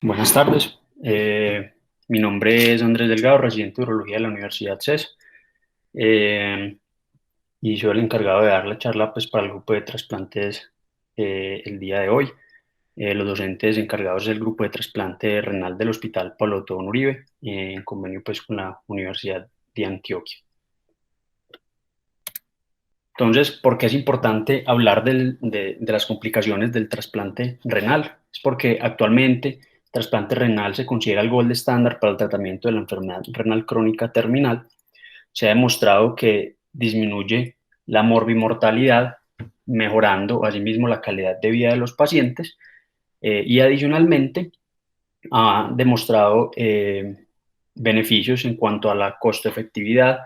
Buenas tardes. Mi nombre es Andrés Delgado, residente de Urología de la Universidad CES, eh, y soy el encargado de dar la charla pues, para el grupo de trasplantes el día de hoy. Los docentes encargados del grupo de trasplante renal del Hospital Pablo Tobón Uribe, en convenio pues, con la Universidad de Antioquia. Entonces, ¿por qué es importante hablar de las complicaciones del trasplante renal? Es porque actualmente el trasplante renal se considera el gold estándar para el tratamiento de la enfermedad renal crónica terminal. Se ha demostrado que disminuye la morbimortalidad, mejorando asimismo la calidad de vida de los pacientes, y adicionalmente ha demostrado beneficios en cuanto a la costo efectividad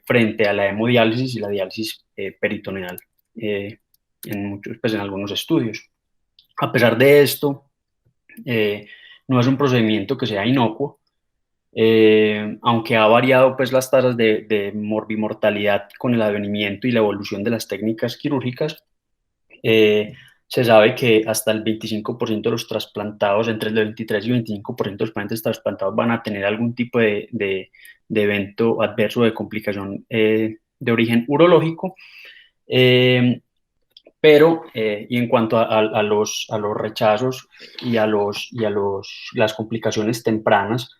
frente a la hemodiálisis y la diálisis peritoneal pues en algunos estudios. A pesar de esto, no es un procedimiento que sea inocuo, aunque ha variado pues las tasas de morbimortalidad con el advenimiento y la evolución de las técnicas quirúrgicas. Se sabe que hasta el 25% de los trasplantados, entre el 23 y 25% de los pacientes trasplantados van a tener algún tipo de evento adverso de complicación de origen urológico. Y en cuanto a los rechazos las complicaciones tempranas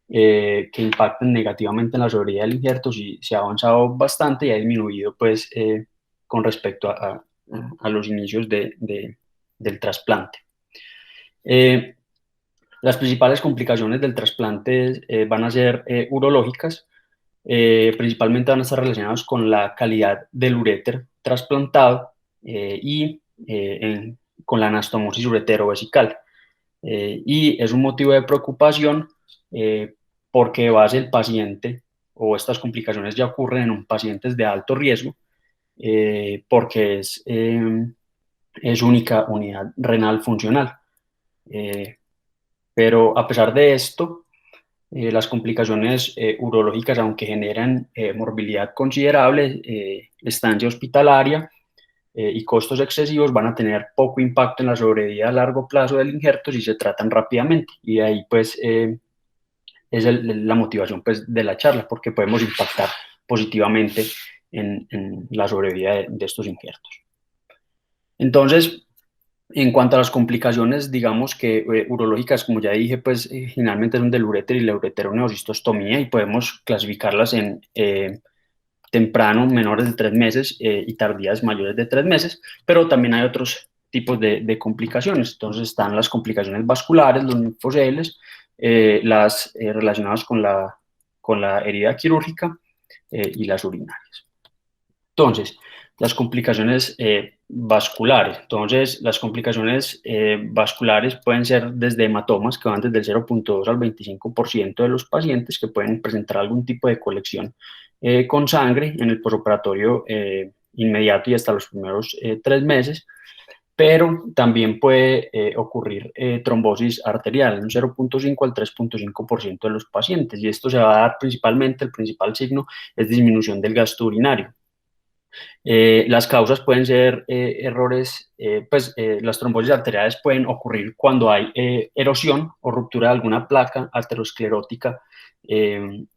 que impactan negativamente en la sobriedad del injerto, sí se ha avanzado bastante y ha disminuido pues con respecto a los inicios del trasplante. Eh, las principales complicaciones del trasplante van a ser urológicas. Principalmente van a estar relacionados con la calidad del uréter trasplantado con la anastomosis ureterovesical. Y es un motivo de preocupación porque base el paciente o estas complicaciones ya ocurren en un pacientes de alto riesgo porque es única unidad renal funcional. Eh, pero a pesar de esto, las complicaciones urológicas, aunque generan morbilidad considerable, estancia hospitalaria y costos excesivos, van a tener poco impacto en la sobrevida a largo plazo del injerto si se tratan rápidamente. Y ahí pues es la motivación pues, de la charla, porque podemos impactar positivamente en la sobrevida de estos injertos. Entonces, en cuanto a las complicaciones, digamos que urológicas, como ya dije, pues generalmente son del uréter y la ureteroneocistostomía y podemos clasificarlas en temprano, menores de 3 meses y tardías mayores de 3 meses, pero también hay otros tipos de complicaciones. Entonces están las complicaciones vasculares, los linfoceles, las relacionadas con la herida quirúrgica y las urinarias. Entonces, las complicaciones vasculares. Entonces, las complicaciones vasculares pueden ser desde hematomas, que van desde el 0,2 al 25% de los pacientes, que pueden presentar algún tipo de colección con sangre en el posoperatorio inmediato y hasta los primeros 3 meses, pero también puede ocurrir trombosis arterial en un 0,5 al 3,5% de los pacientes, y esto se va a dar principalmente, el principal signo es disminución del gasto urinario. Las causas pueden ser errores, las trombosis arteriales pueden ocurrir cuando hay erosión o ruptura de alguna placa aterosclerótica en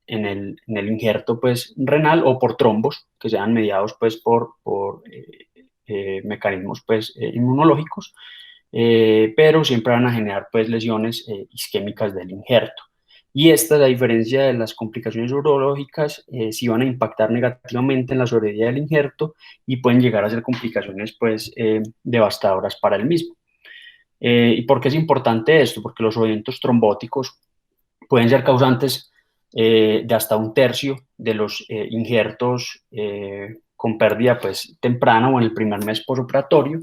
el injerto pues, renal, o por trombos que sean mediados pues, por mecanismos pues, inmunológicos, pero siempre van a generar pues, lesiones isquémicas del injerto. Y estas, a diferencia de las complicaciones urológicas, sí van a impactar negativamente en la sobrevida del injerto y pueden llegar a ser complicaciones pues, devastadoras para el mismo. ¿Y por qué es importante esto? Porque los eventos trombóticos pueden ser causantes de hasta un tercio de los injertos con pérdida pues, temprana o en el primer mes posoperatorio,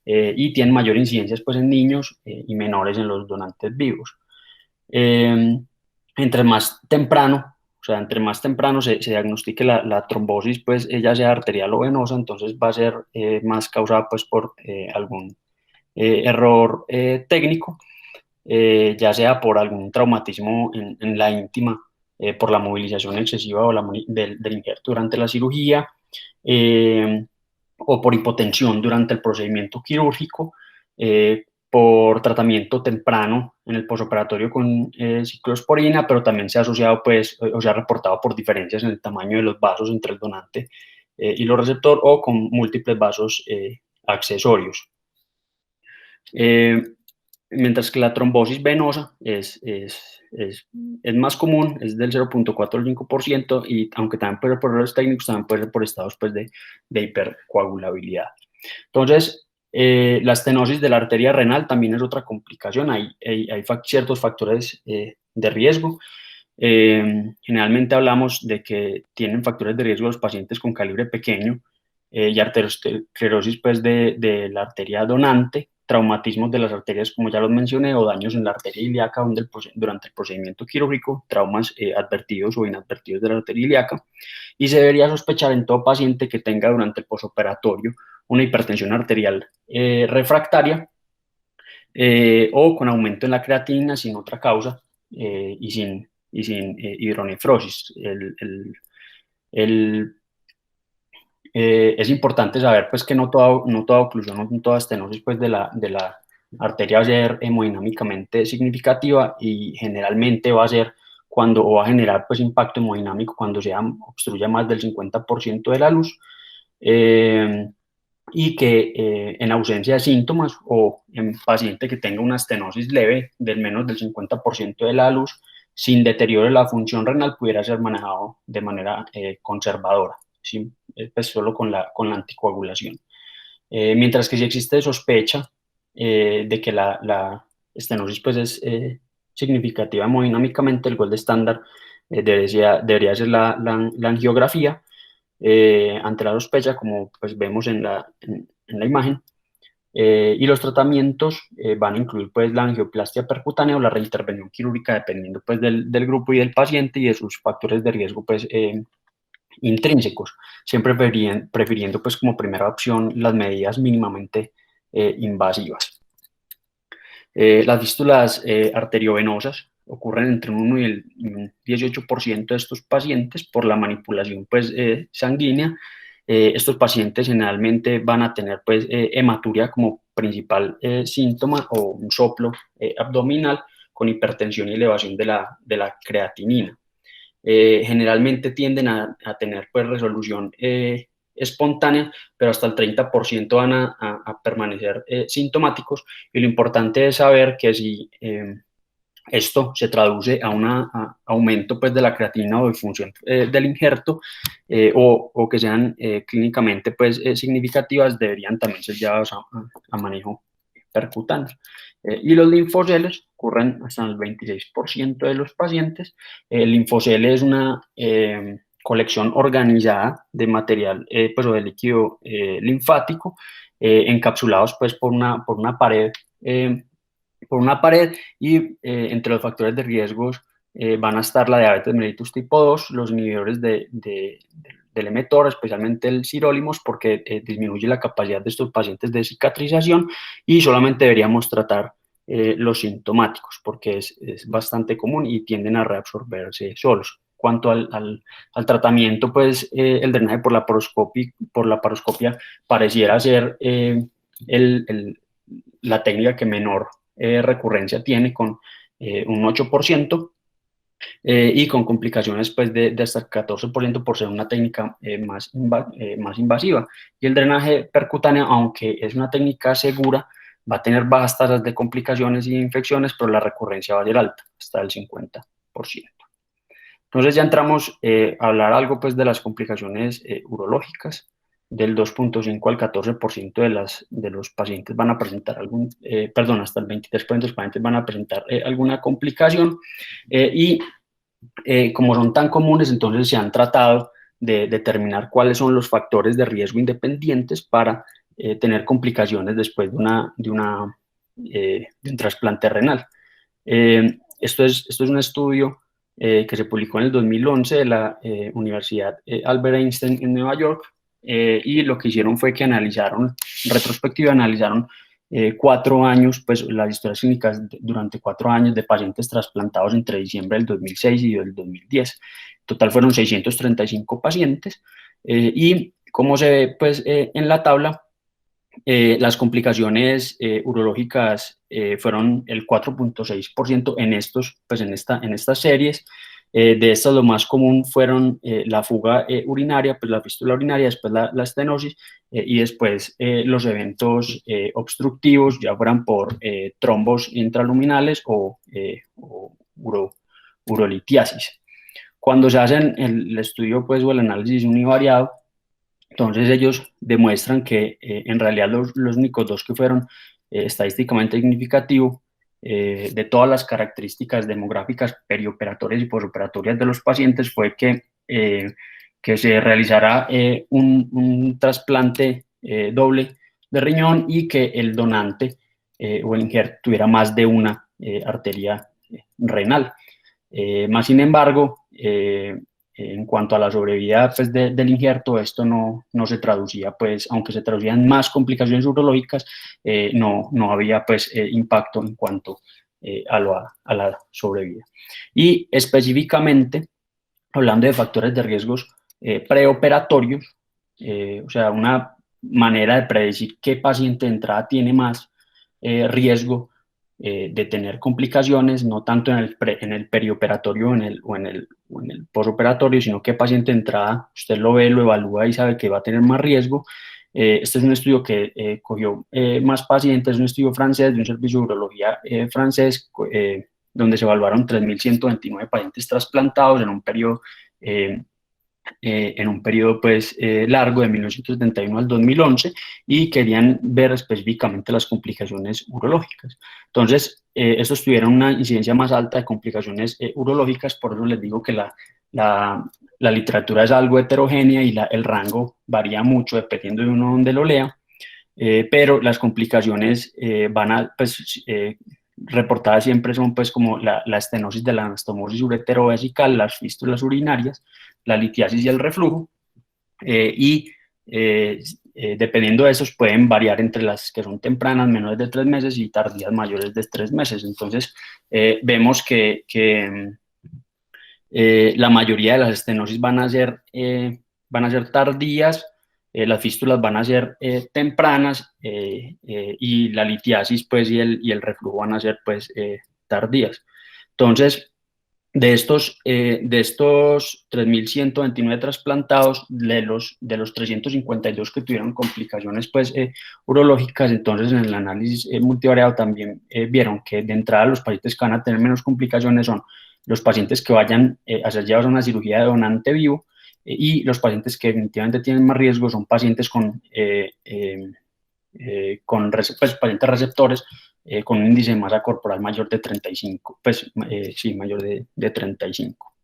y tienen mayor incidencia pues, en niños y menores en los donantes vivos. Eh, entre más temprano, o sea, entre más temprano se diagnostique la trombosis, pues ella sea arterial o venosa, entonces va a ser más causada pues por algún error técnico, ya sea por algún traumatismo en la íntima, por la movilización excesiva del injerto durante la cirugía, eh, o por hipotensión durante el procedimiento quirúrgico, por tratamiento temprano en el posoperatorio con ciclosporina, pero también se ha asociado, pues, o se ha reportado por diferencias en el tamaño de los vasos entre el donante y los receptor, o con múltiples vasos accesorios. Mientras que la trombosis venosa es más común, es del 0,4 al 5%, y aunque también puede ser por errores técnicos, también puede ser por estados, pues, de hipercoagulabilidad. Entonces, la estenosis de la arteria renal también es otra complicación. Hay ciertos factores de riesgo. Generalmente hablamos de que tienen factores de riesgo los pacientes con calibre pequeño y arteriosclerosis, pues, de la arteria donante, traumatismos de las arterias, como ya los mencioné, o daños en la arteria ilíaca durante el procedimiento quirúrgico, traumas advertidos o inadvertidos de la arteria ilíaca, y se debería sospechar en todo paciente que tenga durante el posoperatorio una hipertensión arterial refractaria o con aumento en la creatinina sin otra causa y sin hidronefrosis. Es importante saber, pues, que no toda oclusión, no toda estenosis, pues, de la arteria va a ser hemodinámicamente significativa, y generalmente va a ser o va a generar, pues, impacto hemodinámico cuando obstruya más del 50% de la luz, y que en ausencia de síntomas o en paciente que tenga una estenosis leve del menos del 50% de la luz, sin deterioro de la función renal, pudiera ser manejado de manera conservadora, ¿sí? Pues solo con la anticoagulación. Mientras que si existe sospecha de que la estenosis, pues, es significativa hemodinámicamente, el gold estándar debería ser la angiografía ante la sospecha, como, pues, vemos en la imagen. Y los tratamientos van a incluir, pues, la angioplastia percutánea o la reintervención quirúrgica, dependiendo, pues, del grupo y del paciente y de sus factores de riesgo, pues, intrínsecos, siempre prefiriendo, pues, como primera opción las medidas mínimamente invasivas. Las fístulas arteriovenosas ocurren entre un 1 y un 18% de estos pacientes por la manipulación, pues, sanguínea. Estos pacientes generalmente van a tener, pues, hematuria como principal síntoma, o un soplo abdominal con hipertensión y elevación de la creatinina. Generalmente tienden a tener, pues, resolución espontánea, pero hasta el 30% van a permanecer sintomáticos, y lo importante es saber que si esto se traduce a un aumento, pues, de la creatinina o disfunción del injerto, o que sean clínicamente, pues, significativas, deberían también ser llevados a manejo percutáneo. Y los linfoceles ocurren hasta el 26% de los pacientes. El linfocele es una colección organizada de material, pues, o de líquido linfático, encapsulados, pues, por una pared, y entre los factores de riesgos van a estar la diabetes mellitus tipo 2, los inhibidores del mTOR, especialmente el sirolimus, porque disminuye la capacidad de estos pacientes de cicatrización, y solamente deberíamos tratar los sintomáticos, porque es bastante común y tienden a reabsorberse solos. Cuanto al tratamiento, pues, el drenaje por la paroscopia pareciera ser la técnica que menor recurrencia tiene, con un 8%, y con complicaciones, pues, de hasta el 14% por ser una técnica más invasiva. Y el drenaje percutáneo, aunque es una técnica segura, va a tener bajas tasas de complicaciones y infecciones, pero la recurrencia va a ser alta, hasta el 50%. Entonces ya entramos a hablar algo, pues, de las complicaciones urológicas. Del 2,5 al 14% de los pacientes van a presentar hasta el 23% de los pacientes van a presentar alguna complicación, y como son tan comunes, entonces se han tratado de determinar cuáles son los factores de riesgo independientes para tener complicaciones después de un trasplante renal. Esto es un estudio que se publicó en el 2011 de la Universidad Albert Einstein en Nueva York, y lo que hicieron fue que analizaron 4 años, pues, las historias clínicas durante 4 años de pacientes trasplantados entre diciembre del 2006 y del 2010. En total fueron 635 pacientes, y como se ve, pues, en la tabla, Las complicaciones urológicas fueron el 4,6% en en estas series. De estas, lo más común fueron la fuga urinaria, pues la fístula urinaria, después la estenosis y después los eventos obstructivos, ya fueran por trombos intraluminales o urolitiasis. Cuando se hacen el estudio pues, o el análisis univariado, entonces ellos demuestran que en realidad los únicos dos que fueron estadísticamente significativos de todas las características demográficas perioperatorias y posoperatorias de los pacientes fue que se realizara un trasplante doble de riñón y que el donante o el injerto tuviera más de una arteria renal. Más sin embargo, en cuanto a la sobrevida pues, del injerto, esto no se traducía, pues, aunque se traducían más complicaciones urológicas, no había pues, impacto en cuanto a la sobrevida. Y específicamente, hablando de factores de riesgos preoperatorios, o sea, una manera de predecir qué paciente de entrada tiene más riesgo de tener complicaciones, no tanto en el perioperatorio o en el posoperatorio, sino qué paciente de entrada usted lo ve, lo evalúa y sabe que va a tener más riesgo. Este es un estudio que cogió más pacientes, es un estudio francés de un servicio de urología francés, donde se evaluaron 3.129 pacientes trasplantados en un periodo pues, largo de 1971 al 2011 y querían ver específicamente las complicaciones urológicas. Entonces, estos tuvieron una incidencia más alta de complicaciones urológicas, por eso les digo que la literatura es algo heterogénea y el rango varía mucho dependiendo de uno donde lo lea, pero las complicaciones reportadas siempre son pues como la estenosis de la anastomosis ureterovesical, las fístulas urinarias, la litiasis y el reflujo, y dependiendo de esos pueden variar entre las que son tempranas, menores de 3 meses, y tardías, mayores de 3 meses. Entonces, vemos que la mayoría de las estenosis van a ser tardías, las fístulas van a ser tempranas y la litiasis pues, y el reflujo van a ser pues, tardías. Entonces, de estos 3.129 trasplantados, de los 352 que tuvieron complicaciones pues, urológicas, entonces en el análisis multivariado también vieron que de entrada los pacientes que van a tener menos complicaciones son los pacientes que vayan a ser llevados a una cirugía de donante vivo y los pacientes que definitivamente tienen más riesgo son pacientes pues, pacientes receptores con un índice de masa corporal mayor de 35, pues sí, mayor de 35.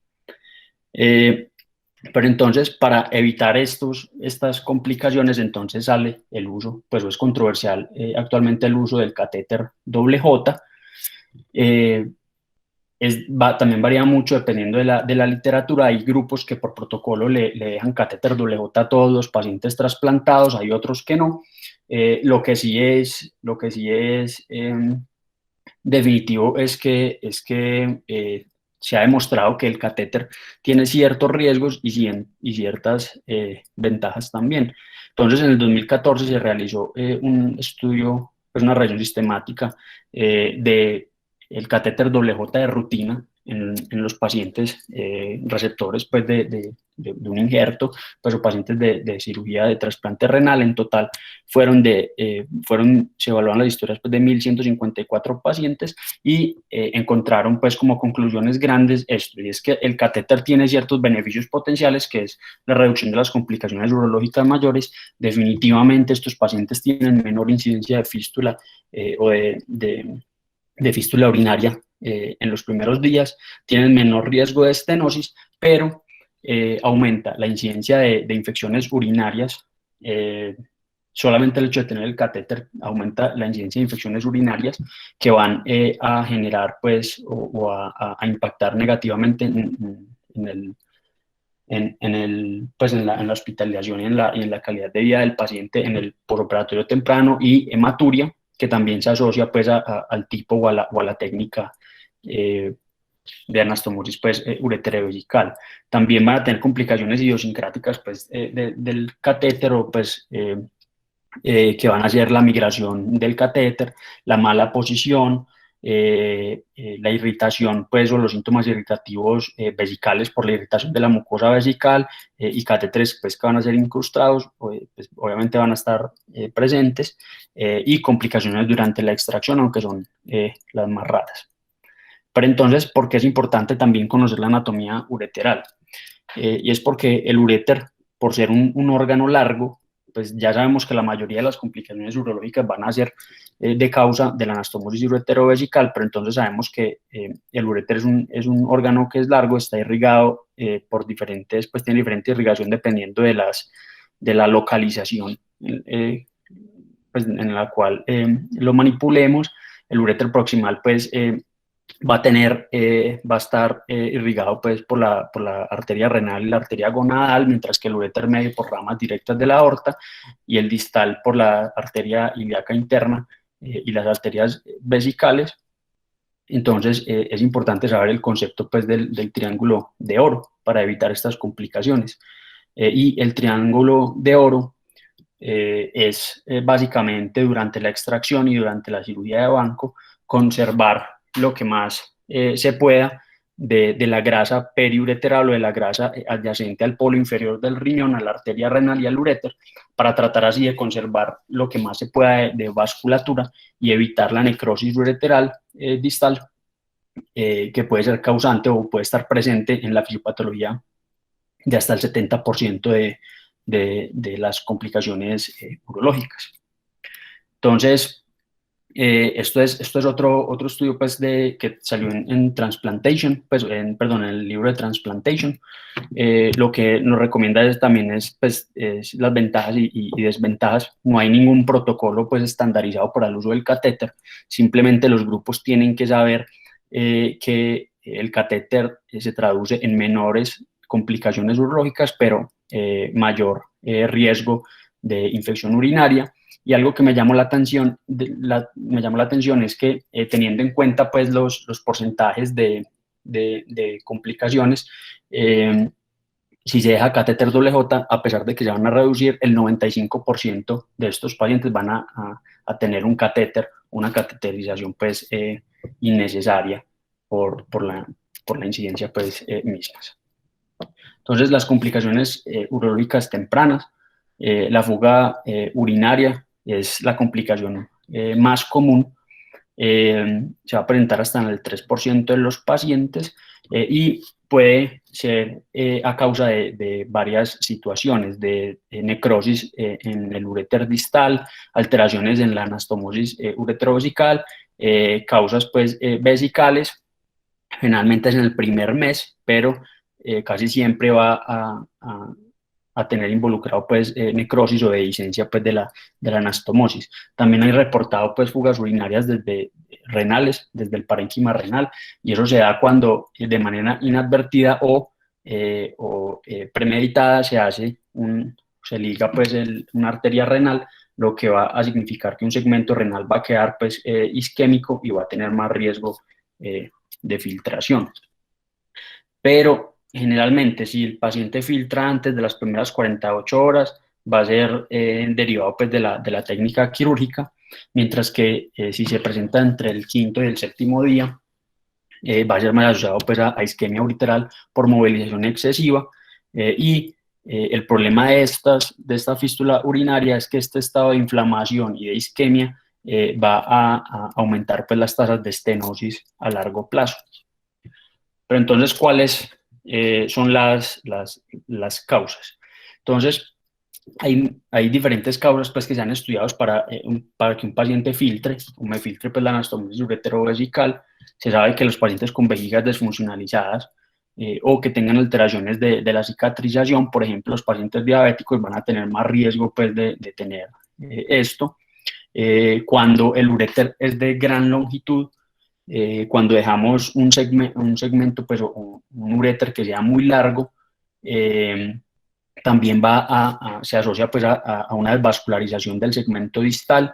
Pero entonces, para evitar estas complicaciones, entonces sale el uso, pues es controversial actualmente el uso del catéter doble J. También varía mucho dependiendo de la literatura. Hay grupos que por protocolo le dejan catéter doble J a todos los pacientes trasplantados, hay otros que no. Lo que sí es definitivo es que se ha demostrado que el catéter tiene ciertos riesgos y ciertas ventajas también. Entonces, en el 2014 se realizó un estudio, pues una revisión sistemática de el catéter doble J de rutina en los pacientes receptores pues, de un injerto, pues, o pacientes de cirugía de trasplante renal. En total se evaluaron las historias pues, de 1.154 pacientes y encontraron pues como conclusiones grandes esto, y es que el catéter tiene ciertos beneficios potenciales, que es la reducción de las complicaciones urológicas mayores. Definitivamente estos pacientes tienen menor incidencia de fístula o de fístula urinaria en los primeros días, tienen menor riesgo de estenosis, pero aumenta la incidencia de infecciones urinarias. Solamente el hecho de tener el catéter aumenta la incidencia de infecciones urinarias que van a generar pues, o a impactar negativamente en la hospitalización y en la calidad de vida del paciente en el posoperatorio temprano y hematuria, que también se asocia pues, al tipo o a la técnica de anastomosis pues, ureterovesical. También van a tener complicaciones idiosincráticas pues, del catéter, o pues, que van a ser la migración del catéter, la mala posición, la irritación, pues, o los síntomas irritativos vesicales por la irritación de la mucosa vesical, y catéteres, pues, que van a ser incrustados, pues, obviamente van a estar presentes, y complicaciones durante la extracción, aunque son las más raras. Pero entonces, ¿por qué es importante también conocer la anatomía ureteral? Y es porque el uréter, por ser un órgano largo, pues ya sabemos que la mayoría de las complicaciones urológicas van a ser de causa de la anastomosis ureterovesical, pero entonces sabemos que el uréter es un órgano que es largo, está irrigado por diferentes, pues tiene diferente irrigación dependiendo de la localización pues, en la cual lo manipulemos. El uréter proximal, pues, va a estar irrigado, pues, por la arteria renal y la arteria gonadal, mientras que el uréter medio por ramas directas de la aorta, y el distal por la arteria ilíaca interna y las arterias vesicales. Entonces, es importante saber el concepto, pues, del triángulo de oro para evitar estas complicaciones. Y el triángulo de oro es básicamente durante la extracción y durante la cirugía de banco conservar lo que más se pueda de la grasa periureteral o de la grasa adyacente al polo inferior del riñón, a la arteria renal y al uréter, para tratar así de conservar lo que más se pueda de vasculatura y evitar la necrosis ureteral distal, que puede ser causante o puede estar presente en la fisiopatología de hasta el 70% de las complicaciones urológicas. Entonces, esto es otro estudio, pues, que salió en Transplantation, pues, perdón, en el libro de Transplantation. Lo que nos recomienda también pues, es las ventajas y desventajas. No hay ningún protocolo, pues, estandarizado para el uso del catéter. Simplemente los grupos tienen que saber que el catéter se traduce en menores complicaciones urológicas, pero mayor riesgo de infección urinaria. Y algo que me llamó la atención, es que teniendo en cuenta, pues, los porcentajes de complicaciones, si se deja catéter doble J, a pesar de que se van a reducir, el 95% de estos pacientes van a tener un catéter, una cateterización, pues, innecesaria por la incidencia, pues, mismas. Entonces, las complicaciones urológicas tempranas, la fuga urinaria es la complicación más común. Se va a presentar hasta en el 3% de los pacientes y puede ser a causa de varias situaciones, de necrosis en el uréter distal, alteraciones en la anastomosis uretrovesical, causas, pues, vesicales. Generalmente es en el primer mes, pero casi siempre va a tener involucrado, pues, necrosis o dehiscencia, pues, de la anastomosis. También hay reportado, pues, fugas urinarias renales, desde el parénquima renal, y eso se da cuando de manera inadvertida o premeditada se liga, pues, una arteria renal, lo que va a significar que un segmento renal va a quedar, pues, isquémico y va a tener más riesgo de filtración. Pero generalmente, si el paciente filtra antes de las primeras 48 horas, va a ser derivado, pues, de la técnica quirúrgica, mientras que si se presenta entre el quinto y el séptimo día, va a ser más asociado, pues, a isquemia ureteral por movilización excesiva, y el problema de esta fístula urinaria es que este estado de inflamación y de isquemia va a aumentar, pues, las tasas de estenosis a largo plazo. Pero entonces, ¿cuáles son las causas? Entonces, hay diferentes causas, pues, que se han estudiado para que un paciente filtre, o me filtre, pues, la anastomosis ureterovesical. Se sabe que los pacientes con vejigas desfuncionalizadas o que tengan alteraciones de la cicatrización, por ejemplo, los pacientes diabéticos van a tener más riesgo, pues, de tener esto. Cuando el uréter es de gran longitud, cuando dejamos un segmento, pues, o un uréter que sea muy largo, también se asocia, pues, a una desvascularización del segmento distal,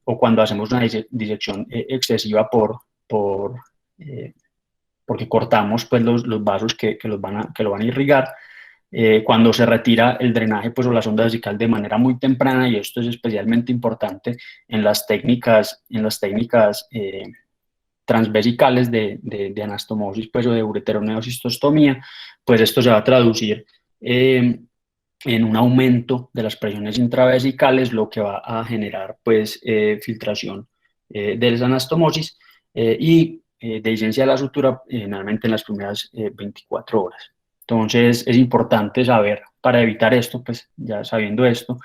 o cuando hacemos una disección excesiva porque cortamos, pues, los vasos que lo van a irrigar. cuando se retira el drenaje pues, o la sonda vesical de manera muy temprana, y esto es especialmente importante en las técnicas transvesicales de anastomosis pues, o de ureteroneocistostomía, pues esto se va a traducir en un aumento de las presiones intravesicales, lo que va a generar pues, filtración de esa anastomosis y dehiscencia de la sutura generalmente en las primeras 24 horas. Entonces es importante saber, para evitar esto, pues ya sabiendo esto,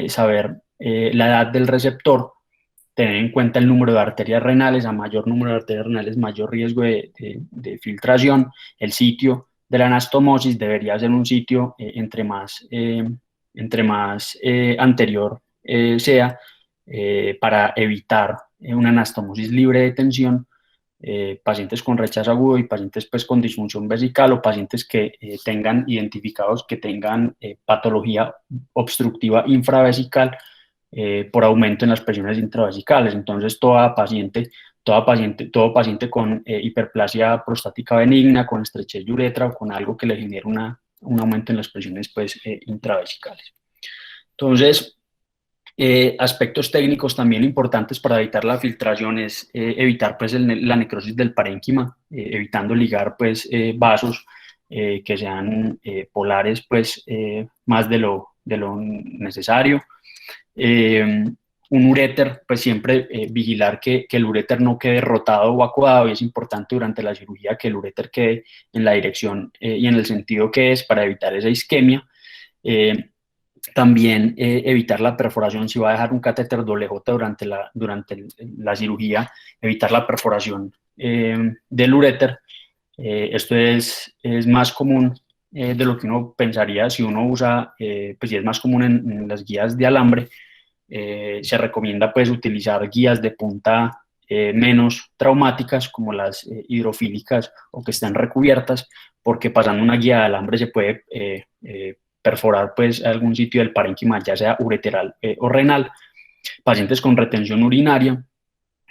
saber la edad del receptor, tener en cuenta el número de arterias renales. A mayor número de arterias renales, mayor riesgo de filtración. El sitio de la anastomosis debería ser un sitio entre más anterior sea, para evitar una anastomosis libre de tensión. Pacientes con rechazo agudo y pacientes pues, con disfunción vesical, o pacientes que tengan identificados que tengan patología obstructiva infravesical por aumento en las presiones intravesicales. Entonces, todo paciente con hiperplasia prostática benigna, con estrechez de uretra o con algo que le genere un aumento en las presiones pues, intravesicales. Entonces, aspectos técnicos también importantes para evitar la filtración es evitar pues, la necrosis del parénquima, evitando ligar pues, vasos que sean polares pues, más de lo necesario. Un uréter, pues siempre vigilar que el uréter no quede rotado o acodado, y es importante durante la cirugía que el uréter quede en la dirección y en el sentido que es, para evitar esa isquemia. También evitar la perforación. Si va a dejar un catéter doble J durante la cirugía, evitar la perforación del uréter. Esto es más común de lo que uno pensaría si uno usa, pues sí es más común en las guías de alambre. Se recomienda pues utilizar guías de punta menos traumáticas, como las hidrofílicas o que estén recubiertas, porque pasando una guía de alambre se puede perforar pues algún sitio del parénquima, ya sea ureteral o renal. Pacientes con retención urinaria,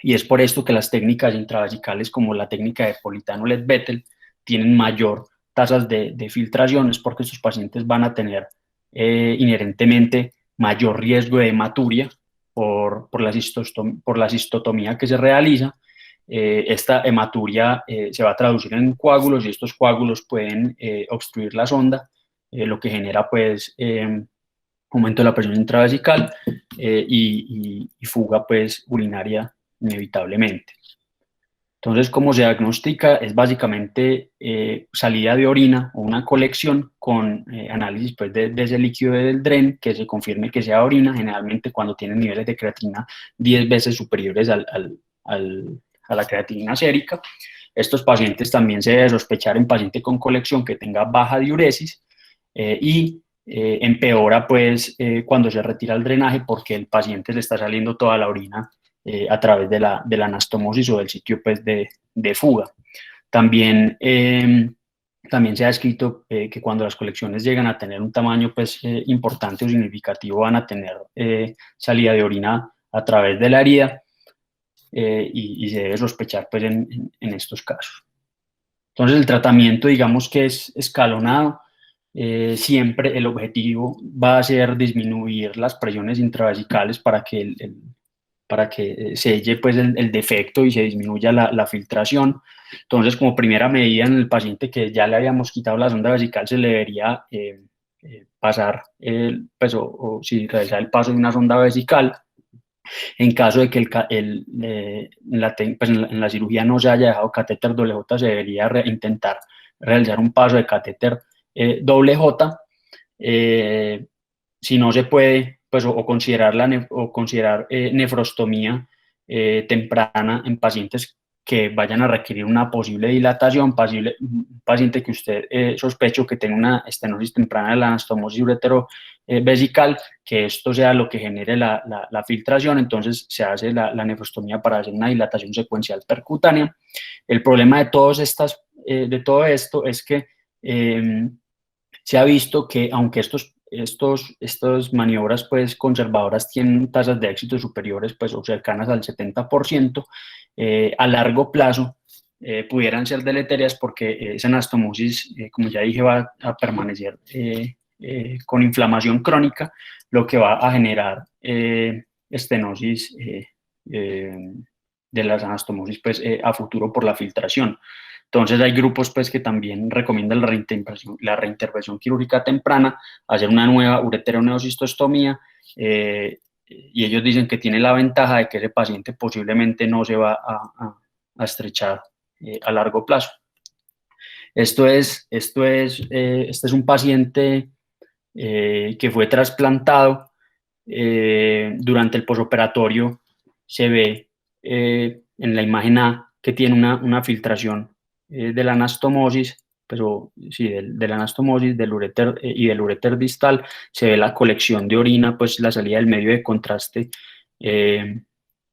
y es por esto que las técnicas intravesicales como la técnica de Politano-Ledbetter tienen mayor tasas de filtraciones, porque estos pacientes van a tener inherentemente mayor riesgo de hematuria por la cistotomía que se realiza. Esta hematuria se va a traducir en coágulos, y estos coágulos pueden obstruir la sonda, lo que genera pues aumento de la presión intravesical y fuga pues urinaria inevitablemente. Entonces, ¿cómo se diagnostica? Es básicamente salida de orina o una colección con análisis pues, de ese líquido del DREN, que se confirme que sea orina, generalmente cuando tienen niveles de creatinina 10 veces superiores a la creatinina sérica. Estos pacientes también se debe sospechar en paciente con colección que tenga baja diuresis y empeora pues cuando se retira el drenaje, porque el paciente le está saliendo toda la orina a través de la anastomosis o del sitio pues, de fuga. También se ha descrito que cuando las colecciones llegan a tener un tamaño pues, importante o significativo, van a tener salida de orina a través de la herida, y se debe sospechar pues, en estos casos. Entonces, el tratamiento, digamos que es escalonado. Siempre el objetivo va a ser disminuir las presiones intravesicales para que selle pues, el defecto y se disminuya la filtración. Entonces, como primera medida en el paciente que ya le habíamos quitado la sonda vesical, se le debería pasar, pues, o si realizar el paso de una sonda vesical. En caso de que en la cirugía no se haya dejado catéter doble J, se debería intentar realizar un paso de catéter doble J. Si no se puede, pues, o considerar nefrostomía temprana en pacientes que vayan a requerir una posible dilatación, un paciente que usted sospeche que tenga una estenosis temprana de la anastomosis ureterovesical, que esto sea lo que genere la filtración. Entonces se hace la nefrostomía para hacer una dilatación secuencial percutánea. El problema de todo esto es que se ha visto que aunque estas maniobras pues, conservadoras tienen tasas de éxito superiores pues, o cercanas al 70%, a largo plazo pudieran ser deleterias porque esa anastomosis, como ya dije, va a permanecer con inflamación crónica, lo que va a generar estenosis de las anastomosis pues, a futuro por la filtración. Entonces hay grupos pues, que también recomiendan la reintervención quirúrgica temprana, hacer una nueva ureteroneocistostomía, y ellos dicen que tiene la ventaja de que ese paciente posiblemente no se va a estrechar a largo plazo. Este es un paciente que fue trasplantado. Durante el posoperatorio se ve en la imagen A que tiene una filtración de la anastomosis, pero sí, de la anastomosis del uréter, y del uréter distal. Se ve la colección de orina, pues la salida del medio de contraste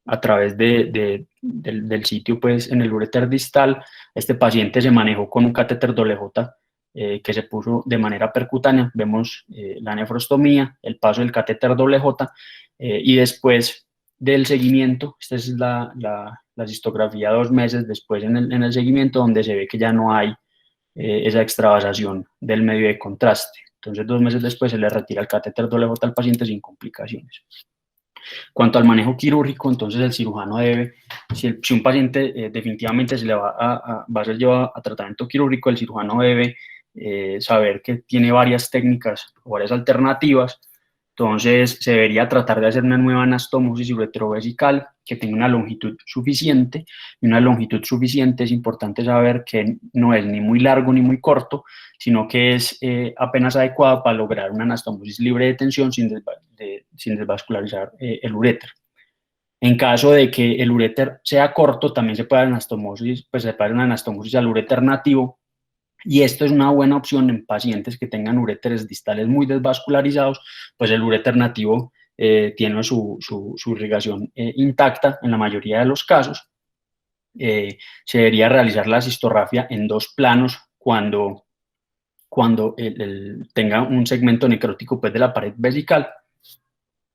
a través del sitio pues, en el uréter distal. Este paciente se manejó con un catéter doble J que se puso de manera percutánea. Vemos la nefrostomía, el paso del catéter doble J, y después del seguimiento, esta es la cistografía 2 meses después en el seguimiento, donde se ve que ya no hay esa extravasación del medio de contraste. Entonces, 2 meses después se le retira el catéter doble J al paciente sin complicaciones. Cuanto al manejo quirúrgico, entonces el cirujano debe, si un paciente definitivamente se le va a ser llevado a tratamiento quirúrgico, el cirujano debe saber que tiene varias técnicas o varias alternativas. Entonces se debería tratar de hacer una nueva anastomosis uretrovesical que tenga una longitud suficiente, y una longitud suficiente es importante saber que no es ni muy largo ni muy corto, sino que es apenas adecuado para lograr una anastomosis libre de tensión sin desvascularizar el uréter. En caso de que el uréter sea corto, también se puede hacer anastomosis, pues se puede hacer una anastomosis al uréter nativo, y esto es una buena opción en pacientes que tengan uréteres distales muy desvascularizados, pues el uréter nativo tiene su irrigación intacta en la mayoría de los casos. Se debería realizar la cistorrafia en 2 planos cuando tenga un segmento necrótico pues, de la pared vesical,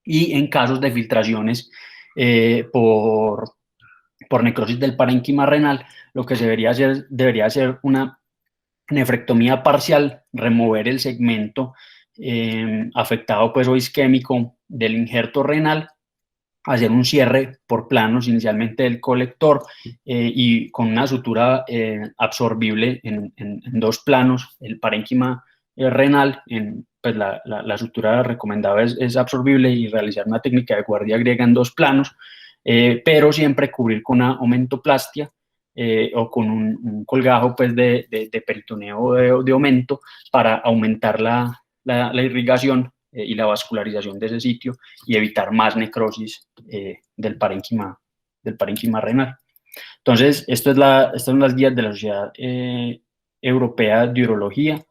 y en casos de filtraciones por necrosis del parénquima renal, lo que se debería hacer una nefrectomía parcial, remover el segmento afectado pues, o isquémico del injerto renal, hacer un cierre por planos inicialmente del colector y con una sutura absorbible en 2 planos, el parénquima renal, pues la sutura recomendada es absorbible, y realizar una técnica de guardia griega en 2 planos, pero siempre cubrir con una omentoplastia o con un colgajo pues, de peritoneo o de aumento para aumentar la irrigación y la vascularización de ese sitio y evitar más necrosis del parénquima renal. Entonces, estas son las guías de la Sociedad Europea de Urología.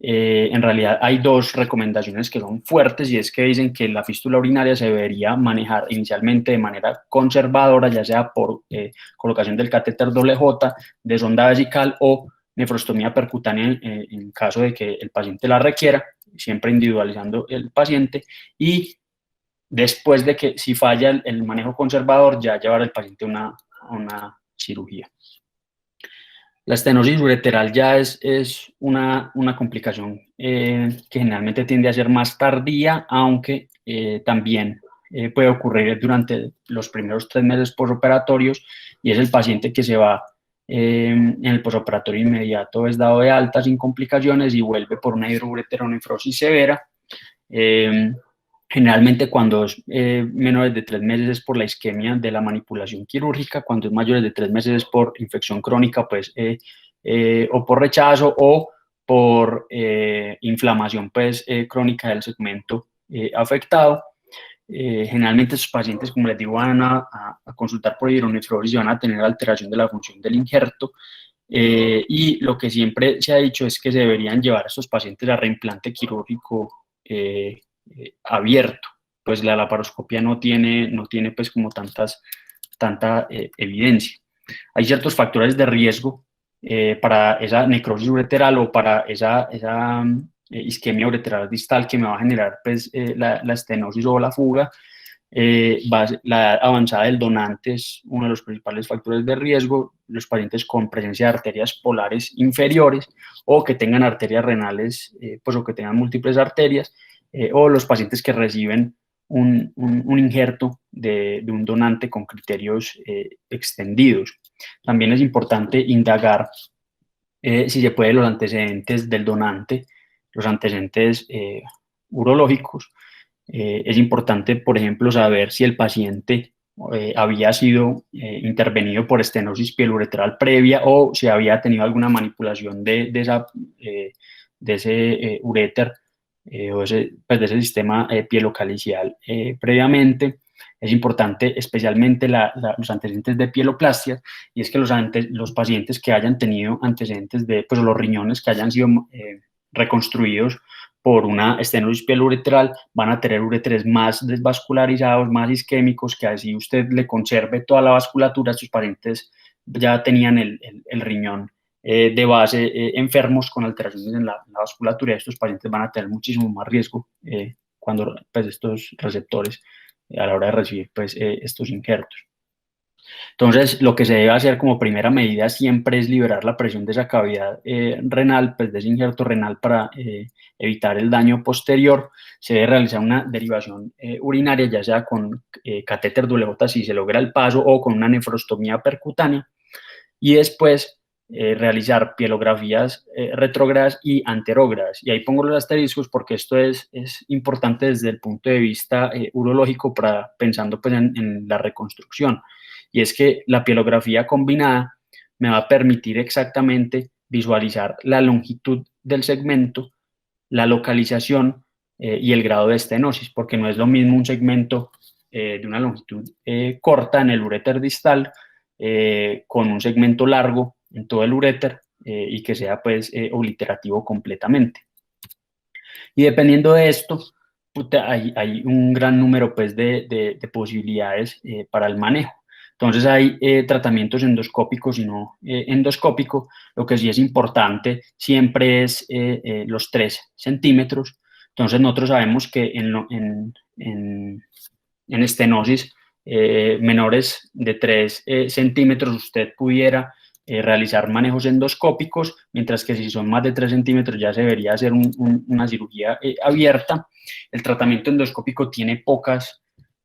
En realidad hay 2 recomendaciones que son fuertes, y es que dicen que la fístula urinaria se debería manejar inicialmente de manera conservadora, ya sea por colocación del catéter doble J, de sonda vesical o nefrostomía percutánea en caso de que el paciente la requiera, siempre individualizando el paciente, y después de que si falla el manejo conservador, ya llevar al paciente a una cirugía. La estenosis ureteral ya es una complicación que generalmente tiende a ser más tardía, aunque también puede ocurrir durante los primeros 3 meses postoperatorios, y es el paciente que se va en el postoperatorio inmediato, es dado de alta sin complicaciones y vuelve por una hidroureteronefrosis severa. Generalmente cuando es menores de 3 meses es por la isquemia de la manipulación quirúrgica, cuando es mayores de 3 meses es por infección crónica, pues, o por rechazo o por inflamación pues, crónica del segmento afectado. Generalmente estos pacientes, como les digo, van a consultar por hidronefrosis y van a tener alteración de la función del injerto, y lo que siempre se ha dicho es que se deberían llevar a estos pacientes a reimplante quirúrgico abierto, pues la laparoscopia no tiene pues como tanta evidencia. Hay ciertos factores de riesgo para esa necrosis ureteral o para esa isquemia ureteral distal que me va a generar pues, la estenosis o la fuga, la edad avanzada del donante es uno de los principales factores de riesgo, los pacientes con presencia de arterias polares inferiores o que tengan arterias renales, pues o que tengan múltiples arterias, o los pacientes que reciben un injerto de un donante con criterios extendidos. También es importante indagar si se puede los antecedentes del donante, los antecedentes urológicos. Es importante, por ejemplo, saber si el paciente había sido intervenido por estenosis pieluretral previa o si había tenido alguna manipulación de ese uréter o pues de ese sistema pielocalicial previamente. Es importante especialmente los antecedentes de pieloplastia, y es que los pacientes que hayan tenido antecedentes de pues, los riñones que hayan sido reconstruidos por una estenosis pieluretral van a tener ureteres más desvascularizados, más isquémicos, que así usted le conserve toda la vasculatura. Estos pacientes ya tenían el riñón de base enfermos con alteraciones en la vasculatura, y estos pacientes van a tener muchísimo más riesgo cuando pues, estos receptores a la hora de recibir pues, estos injertos. Entonces, lo que se debe hacer como primera medida siempre es liberar la presión de esa cavidad renal, pues de ese injerto renal para evitar el daño posterior. Se debe realizar una derivación urinaria, ya sea con catéter WJ si se logra el paso o con una nefrostomía percutánea. Y después realizar pielografías retrógradas y anterógradas. Y ahí pongo los asteriscos porque esto es importante desde el punto de vista urológico pensando pues, en la reconstrucción. Y es que la pielografía combinada me va a permitir exactamente visualizar la longitud del segmento, la localización y el grado de estenosis, porque no es lo mismo un segmento de una longitud corta en el uréter distal con un segmento largo en todo el uréter y que sea pues obliterativo completamente. Y dependiendo de esto, hay un gran número pues de posibilidades para el manejo. Entonces hay tratamientos endoscópicos y no endoscópico. Lo que sí es importante siempre es los 3 centímetros. Entonces nosotros sabemos que en estenosis menores de 3 centímetros usted pudiera realizar manejos endoscópicos, mientras que si son más de 3 centímetros ya se debería hacer una cirugía abierta. El tratamiento endoscópico tiene pocas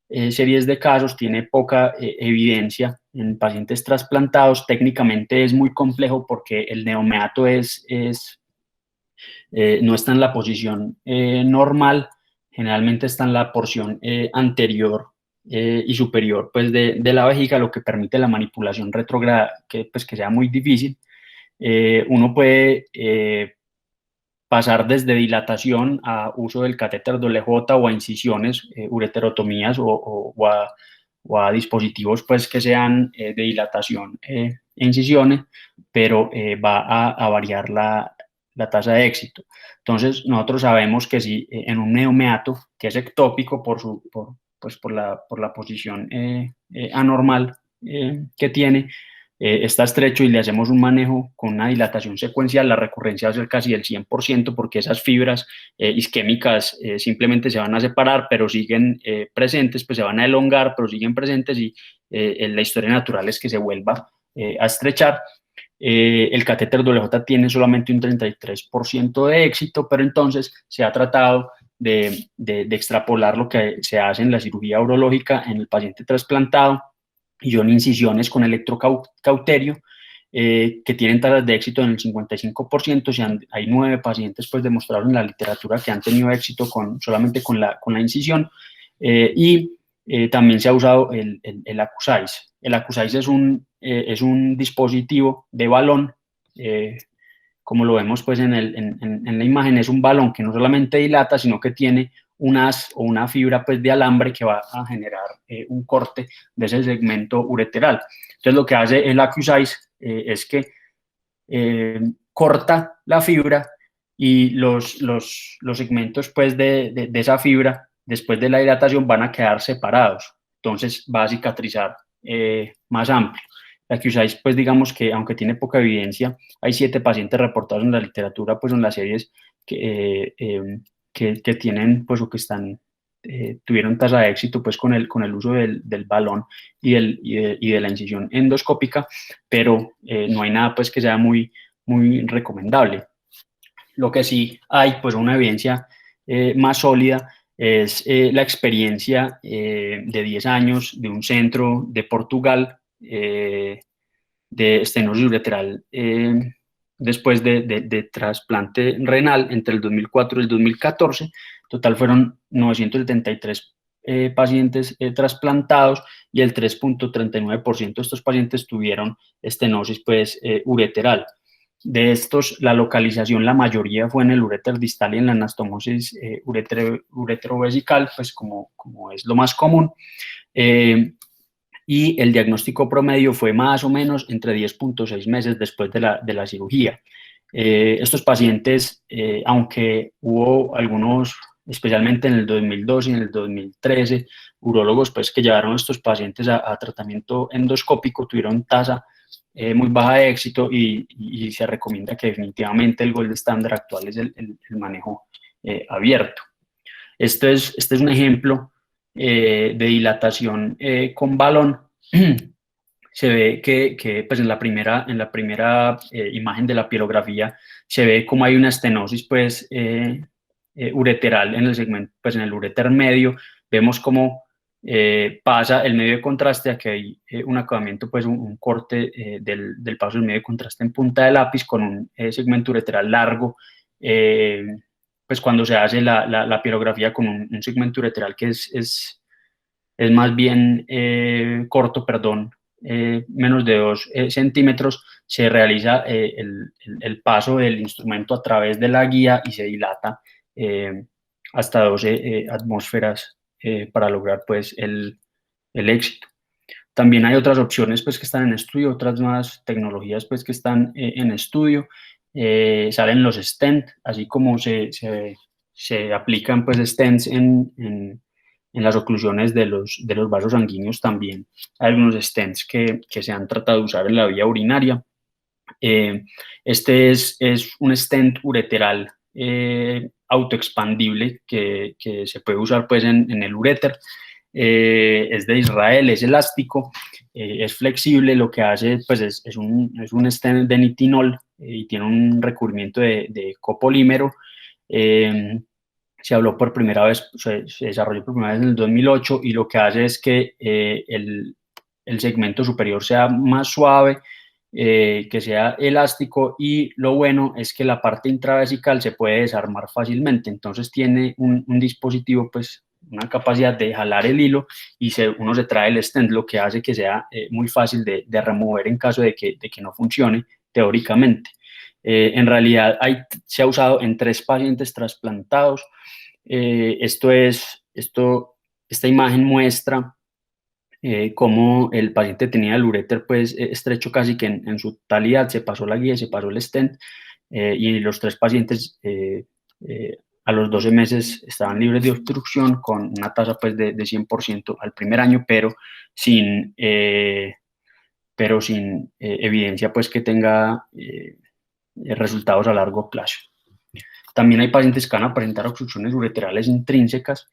series de casos, tiene poca evidencia en pacientes trasplantados. Técnicamente es muy complejo porque el neomeato no está en la posición normal, generalmente está en la porción anterior y superior pues, de la vejiga, lo que permite la manipulación retrógrada que sea muy difícil. Uno puede pasar desde dilatación a uso del catéter WJ o a incisiones, ureterotomías o a dispositivos pues, que sean de dilatación e incisiones, pero va a variar la tasa de éxito. Entonces, nosotros sabemos que si en un neomeato, que es ectópico por la posición anormal que tiene, está estrecho y le hacemos un manejo con una dilatación secuencial, la recurrencia va a ser casi del 100% porque esas fibras isquémicas simplemente se van a separar, pero siguen presentes, pues se van a elongar, pero siguen presentes y la historia natural es que se vuelva a estrechar. El catéter WJ tiene solamente un 33% de éxito, pero entonces se ha tratado de extrapolar lo que se hace en la cirugía urológica en el paciente trasplantado y son incisiones con electrocauterio que tienen tasas de éxito en el 55%. Hay 9 pacientes pues, demostrados en la literatura que han tenido éxito solamente con la incisión y también se ha usado el Accusise. El Accusise es un dispositivo de balón, como lo vemos pues, en la imagen, es un balón que no solamente dilata, sino que tiene una fibra pues, de alambre que va a generar un corte de ese segmento ureteral. Entonces lo que hace el Accusise es que corta la fibra y los segmentos pues, de esa fibra después de la dilatación van a quedar separados. Entonces va a cicatrizar más amplio. La Accusise, pues digamos que aunque tiene poca evidencia, hay 7 pacientes reportados en la literatura, pues en las series que tienen, pues o que están tuvieron tasa de éxito pues con el uso del balón y de la incisión endoscópica, pero no hay nada pues que sea muy recomendable. Lo que sí hay pues una evidencia más sólida es la experiencia de 10 años de un centro de Portugal de estenosis uretral después de trasplante renal entre el 2004 y el 2014. Total fueron 973 pacientes trasplantados y el 3,39% de estos pacientes tuvieron estenosis pues, ureteral. De estos, la localización, la mayoría fue en el uréter distal y en la anastomosis uretrovesical, pues como es lo más común. Y el diagnóstico promedio fue más o menos entre 10,6 meses después de la cirugía. Estos pacientes, aunque hubo algunos, especialmente en el 2002 y en el 2013, urólogos pues, que llevaron a estos pacientes a tratamiento endoscópico, tuvieron tasa muy baja de éxito y se recomienda que definitivamente el gold estándar actual es el manejo abierto. Este es un ejemplo de dilatación con balón. Se ve que pues en la primera imagen de la pielografía se ve como hay una estenosis pues, ureteral en el segmento, pues en el uréter medio. Vemos cómo pasa el medio de contraste, aquí hay un acabamiento, pues un corte del paso del medio de contraste en punta de lápiz con un segmento ureteral largo, pues cuando se hace la pielografía con un segmento ureteral que es más bien corto, perdón, menos de 2 centímetros, se realiza el paso del instrumento a través de la guía y se dilata hasta 12 atmósferas para lograr pues el éxito. También hay otras opciones pues que están en estudio, otras nuevas tecnologías pues que están en estudio. Salen los stent, así como se aplican pues stents en las oclusiones de los vasos sanguíneos también. Hay algunos stents que se han tratado de usar en la vía urinaria. Este es un stent ureteral autoexpandible que se puede usar pues en el uréter. Es de Israel, es elástico, es flexible, lo que hace pues es un stent de nitinol y tiene un recubrimiento de copolímero. Se habló por primera vez, se desarrolló por primera vez en el 2008 y lo que hace es que el segmento superior sea más suave, que sea elástico y lo bueno es que la parte intravesical se puede desarmar fácilmente, entonces tiene un dispositivo, pues una capacidad de jalar el hilo y uno se trae el stent, lo que hace que sea muy fácil de remover en caso de que no funcione teóricamente. En realidad se ha usado en 3 pacientes trasplantados. Esta imagen muestra cómo el paciente tenía el uréter pues, estrecho casi que en su totalidad, se pasó la guía, se pasó el stent y los 3 pacientes a los 12 meses estaban libres de obstrucción con una tasa pues, de 100% al primer año, pero sin evidencia pues, que tenga resultados a largo plazo. También hay pacientes que van a presentar obstrucciones ureterales intrínsecas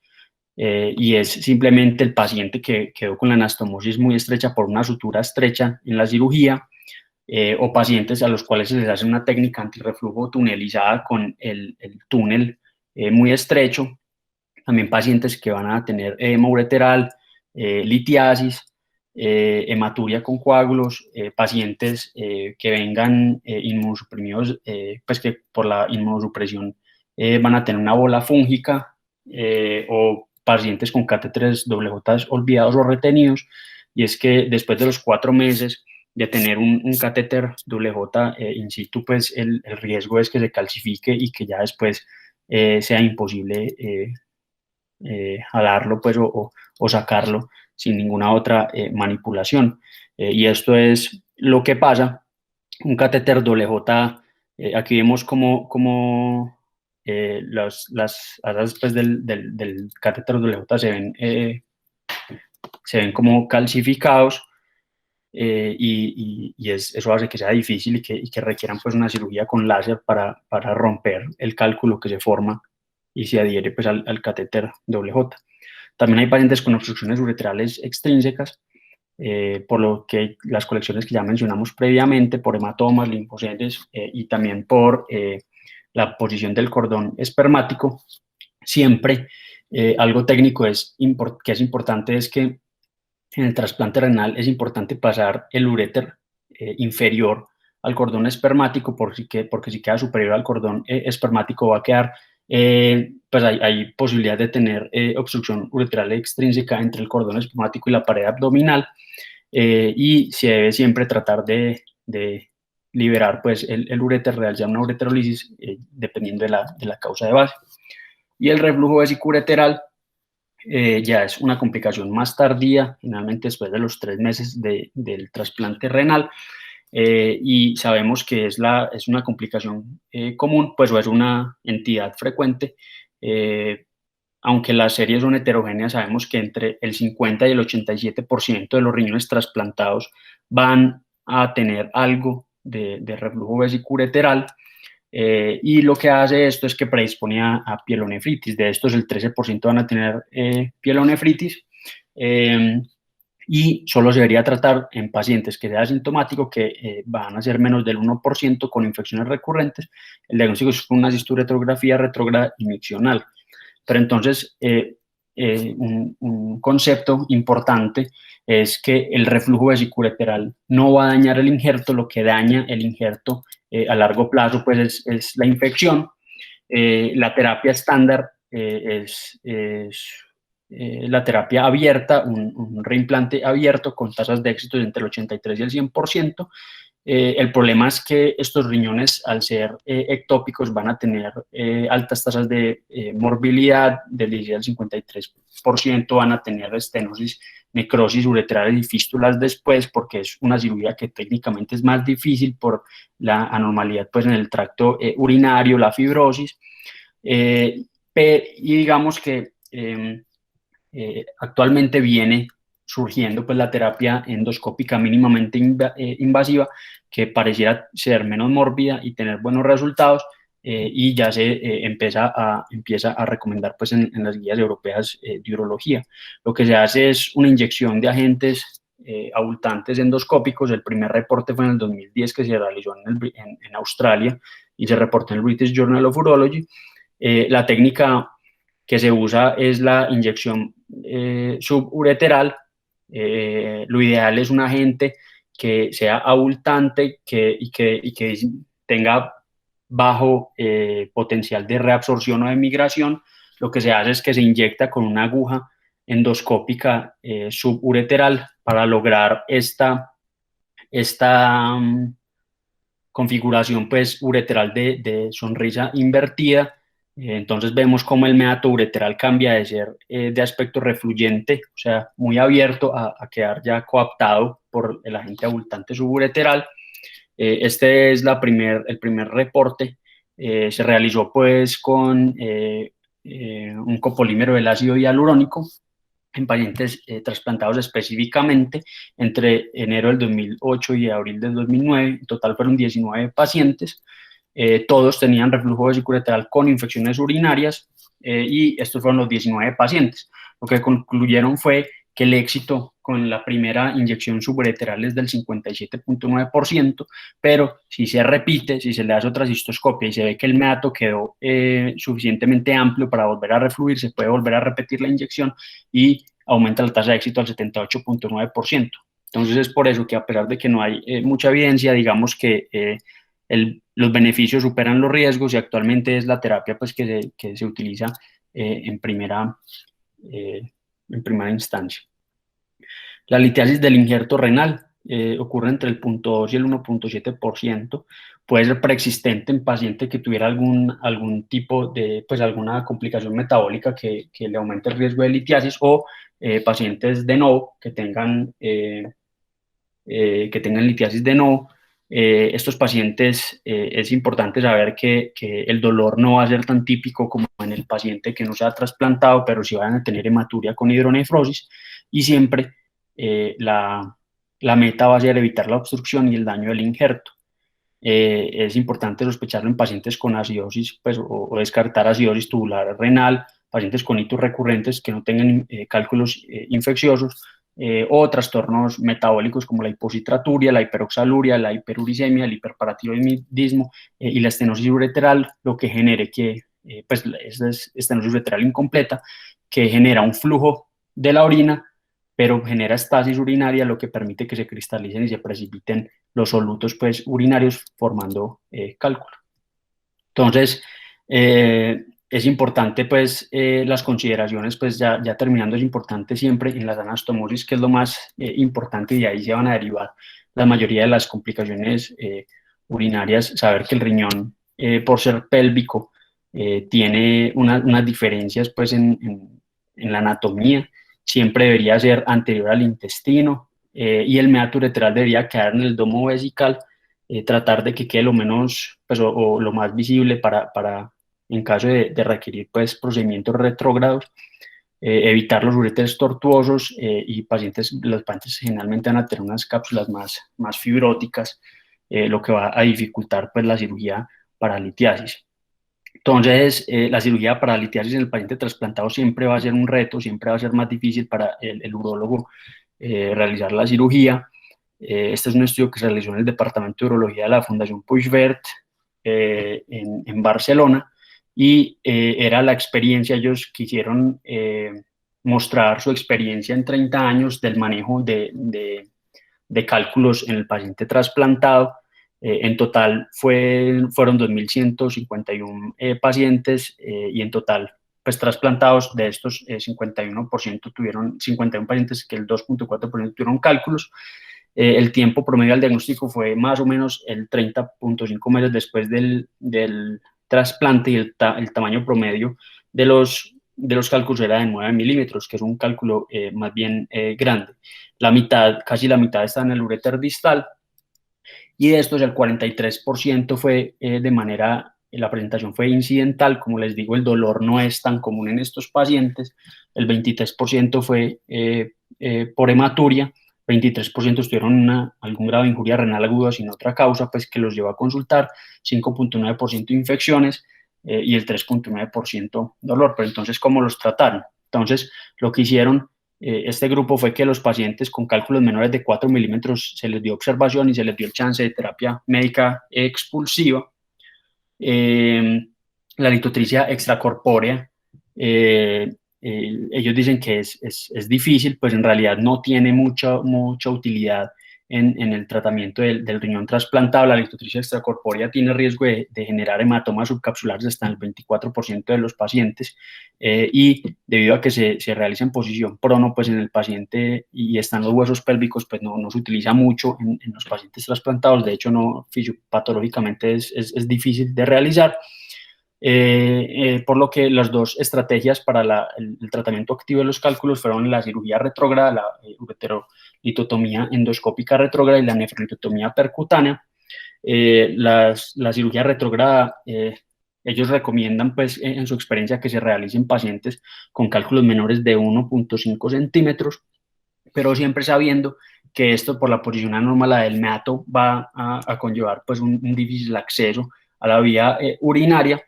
y es simplemente el paciente que quedó con la anastomosis muy estrecha por una sutura estrecha en la cirugía o pacientes a los cuales se les hace una técnica antirreflujo tunelizada con el túnel muy estrecho. También pacientes que van a tener edema ureteral, litiasis, hematuria con coágulos, pacientes que vengan inmunosuprimidos, pues que por la inmunosupresión van a tener una bola fúngica o pacientes con catéteres WJ olvidados o retenidos, y es que después de los 4 meses de tener un catéter WJ in situ, pues el riesgo es que se calcifique y que ya después sea imposible jalarlo pues, o sacarlo sin ninguna otra manipulación. Y esto es lo que pasa. Un catéter WJ, aquí vemos como las asas pues, del catéter WJ se ven como calcificados y eso hace que sea difícil y que requieran pues, una cirugía con láser para romper el cálculo que se forma y se adhiere pues, al catéter WJ. También hay pacientes con obstrucciones ureterales extrínsecas, por lo que las colecciones que ya mencionamos previamente, por hematomas, linfoceles y también por la posición del cordón espermático. Siempre algo técnico que es importante es que en el trasplante renal es importante pasar el uréter inferior al cordón espermático, porque si queda superior al cordón espermático va a quedar, pues hay posibilidad de tener obstrucción ureteral extrínseca entre el cordón espermático y la pared abdominal, y se debe siempre tratar de liberar pues el uréter, realizar una ureterolisis dependiendo de la causa de base. Y el reflujo vesicureteral ya es una complicación más tardía, generalmente después de los 3 meses del trasplante renal, y sabemos que es una complicación común, pues o es una entidad frecuente. Aunque las series son heterogéneas, sabemos que entre el 50 y el 87% de los riñones trasplantados van a tener algo de reflujo vesicureteral, y lo que hace esto es que predispone a pielonefritis. De estos, el 13% van a tener pielonefritis, y solo se debería tratar en pacientes que sea asintomático, que van a ser menos del 1% con infecciones recurrentes. El diagnóstico es una cisturetrografía retrógrada y miccional. Pero entonces, un concepto importante es que el reflujo vesicureteral no va a dañar el injerto. Lo que daña el injerto a largo plazo pues es la infección. La terapia estándar es la terapia abierta, un reimplante abierto con tasas de éxito entre el 83 y el 100%. El problema es que estos riñones, al ser ectópicos, van a tener altas tasas de morbilidad, del 10 al 53%, van a tener estenosis, necrosis ureterales y fístulas después, porque es una cirugía que técnicamente es más difícil por la anormalidad pues, en el tracto urinario, la fibrosis, y digamos que actualmente viene surgiendo pues la terapia endoscópica mínimamente invasiva, que pareciera ser menos mórbida y tener buenos resultados, y ya se empieza a recomendar pues en las guías europeas de urología. Lo que se hace es una inyección de agentes abultantes endoscópicos. El primer reporte fue en el 2010, que se realizó en Australia y se reportó en el British Journal of Urology. La técnica que se usa es la inyección subureteral. Lo ideal es un agente que sea abultante y que tenga bajo potencial de reabsorción o de migración. Lo que se hace es que se inyecta con una aguja endoscópica subureteral para lograr esta configuración pues ureteral de sonrisa invertida. Entonces vemos cómo el meato ureteral cambia de ser de aspecto refluyente, o sea, muy abierto, a quedar ya coaptado por el agente abultante subureteral. Este es el primer reporte. Se realizó pues con un copolímero del ácido hialurónico en pacientes trasplantados específicamente entre enero del 2008 y abril del 2009. En total fueron 19 pacientes. Todos tenían reflujo vesicureteral con infecciones urinarias, y estos fueron los 19 pacientes. Lo que concluyeron fue que el éxito con la primera inyección subureteral es del 57.9%, pero si se repite, si se le hace otra cistoscopia y se ve que el meato quedó suficientemente amplio para volver a refluir, se puede volver a repetir la inyección y aumenta la tasa de éxito al 78.9%. Entonces es por eso que, a pesar de que no hay mucha evidencia, digamos que los beneficios superan los riesgos, y actualmente es la terapia pues, que se utiliza en primera instancia. La litiasis del injerto renal ocurre entre el 0.2 y el 1.7%. Puede ser preexistente en paciente que tuviera algún tipo de, pues alguna complicación metabólica que le aumente el riesgo de litiasis, o pacientes de novo que tengan litiasis de novo. Estos pacientes es importante saber que el dolor no va a ser tan típico como en el paciente que no se ha trasplantado, pero sí van a tener hematuria con hidronefrosis, y siempre la meta va a ser evitar la obstrucción y el daño del injerto. Es importante sospecharlo en pacientes con acidosis, pues, o descartar acidosis tubular renal, pacientes con hitos recurrentes que no tengan cálculos infecciosos, o trastornos metabólicos como la hipocitraturia, la hiperoxaluria, la hiperuricemia, el hiperparatiroidismo y la estenosis ureteral, lo que genere que, pues, esta es estenosis ureteral incompleta, que genera un flujo de la orina, pero genera estasis urinaria, lo que permite que se cristalicen y se precipiten los solutos, pues, urinarios formando cálculo. Entonces, es importante, pues, las consideraciones, pues, ya terminando, es importante siempre en las anastomosis, que es lo más importante, y de ahí se van a derivar la mayoría de las complicaciones urinarias, saber que el riñón, por ser pélvico, tiene unas diferencias, pues, en la anatomía. Siempre debería ser anterior al intestino, y el meato uretral debería quedar en el domo vesical, tratar de que quede lo menos, pues, o lo más visible para en caso de requerir, pues, procedimientos retrógrados, evitar los ureteres tortuosos, y los pacientes generalmente van a tener unas cápsulas más fibróticas, lo que va a dificultar, pues, la cirugía para litiasis. Entonces, la cirugía para litiasis en el paciente trasplantado siempre va a ser un reto, siempre va a ser más difícil para el urólogo realizar la cirugía. Este es un estudio que se realizó en el Departamento de Urología de la Fundación Puigvert en Barcelona, y era la experiencia. Ellos quisieron mostrar su experiencia en 30 años del manejo de cálculos en el paciente trasplantado. En total fueron 2.151 pacientes, y en total, pues, trasplantados. De estos, 51 pacientes, que el 2.4% tuvieron cálculos. El tiempo promedio al diagnóstico fue más o menos el 30.5 meses después del trasplante, y el tamaño promedio de los cálculos era de 9 milímetros, que es un cálculo más bien grande. Casi la mitad está en el uréter distal, y de estos el 43% fue la presentación fue incidental. Como les digo, el dolor no es tan común en estos pacientes. El 23% fue por hematuria, 23% tuvieron algún grado de injuria renal aguda sin otra causa, pues, que los llevó a consultar, 5.9% infecciones, y el 3.9% dolor. Pero entonces, ¿cómo los trataron? Entonces, lo que hicieron este grupo fue que los pacientes con cálculos menores de 4 milímetros se les dio observación y se les dio el chance de terapia médica expulsiva. La litotricia extracorpórea, ellos dicen que es difícil, pues en realidad no tiene mucha utilidad en el tratamiento del riñón trasplantado. La litotricia extracorpórea tiene riesgo de generar hematomas subcapsulares hasta en el 24% de los pacientes, y debido a que se realiza en posición prono, pues en el paciente, y están los huesos pélvicos, pues no se utiliza mucho en los pacientes trasplantados. De hecho, fisiopatológicamente es difícil de realizar. Por lo que las dos estrategias para el tratamiento activo de los cálculos fueron la cirugía retrógrada, la ureterolitotomía endoscópica retrógrada y la nefrolitotomía percutánea. La cirugía retrógrada, ellos recomiendan, pues, en su experiencia, que se realice en pacientes con cálculos menores de 1.5 centímetros, pero siempre sabiendo que esto, por la posición anómala del meato, va a conllevar, pues, un difícil acceso a la vía urinaria.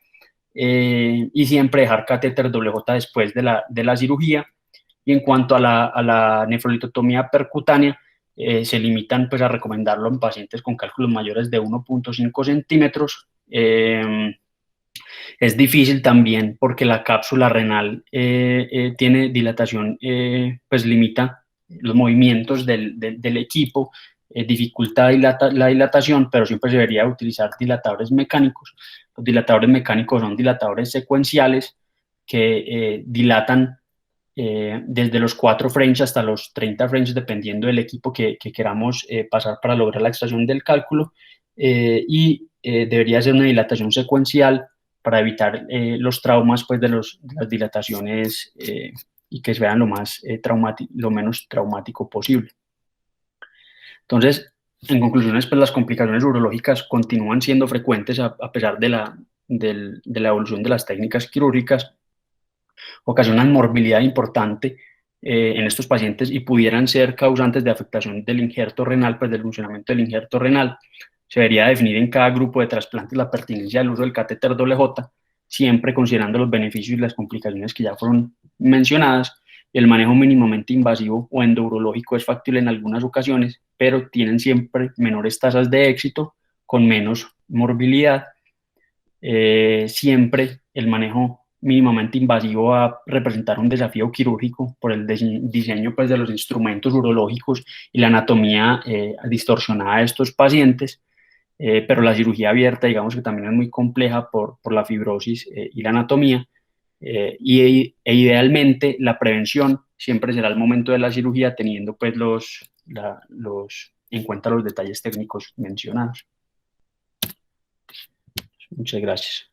Y siempre dejar catéter WJ después de la cirugía. Y en cuanto a la nefrolitotomía percutánea, se limitan, pues, a recomendarlo en pacientes con cálculos mayores de 1.5 centímetros. Es difícil también porque la cápsula renal tiene dilatación, pues limita los movimientos del equipo, dificulta la dilatación, pero siempre se debería utilizar dilatadores mecánicos. Los dilatadores mecánicos son dilatadores secuenciales que dilatan desde los 4 French hasta los 30 French, dependiendo del equipo que queramos pasar para lograr la extracción del cálculo, y debería ser una dilatación secuencial para evitar los traumas, pues, de las dilataciones, y que se vean lo menos traumático posible. Entonces, en conclusiones, pues, las complicaciones urológicas continúan siendo frecuentes a pesar de la evolución de las técnicas quirúrgicas. Ocasionan morbilidad importante en estos pacientes y pudieran ser causantes de afectación del injerto renal, pues del funcionamiento del injerto renal. Se debería definir en cada grupo de trasplantes la pertinencia del uso del catéter WJ, siempre considerando los beneficios y las complicaciones que ya fueron mencionadas. El manejo mínimamente invasivo o endourológico es factible en algunas ocasiones, pero tienen siempre menores tasas de éxito, con menos morbilidad. Siempre el manejo mínimamente invasivo va a representar un desafío quirúrgico por el diseño pues, de los instrumentos urológicos y la anatomía distorsionada de estos pacientes, pero la cirugía abierta digamos que también es muy compleja por la fibrosis y la anatomía, e idealmente la prevención siempre será el momento de la cirugía teniendo pues en cuenta los detalles técnicos mencionados. Muchas gracias.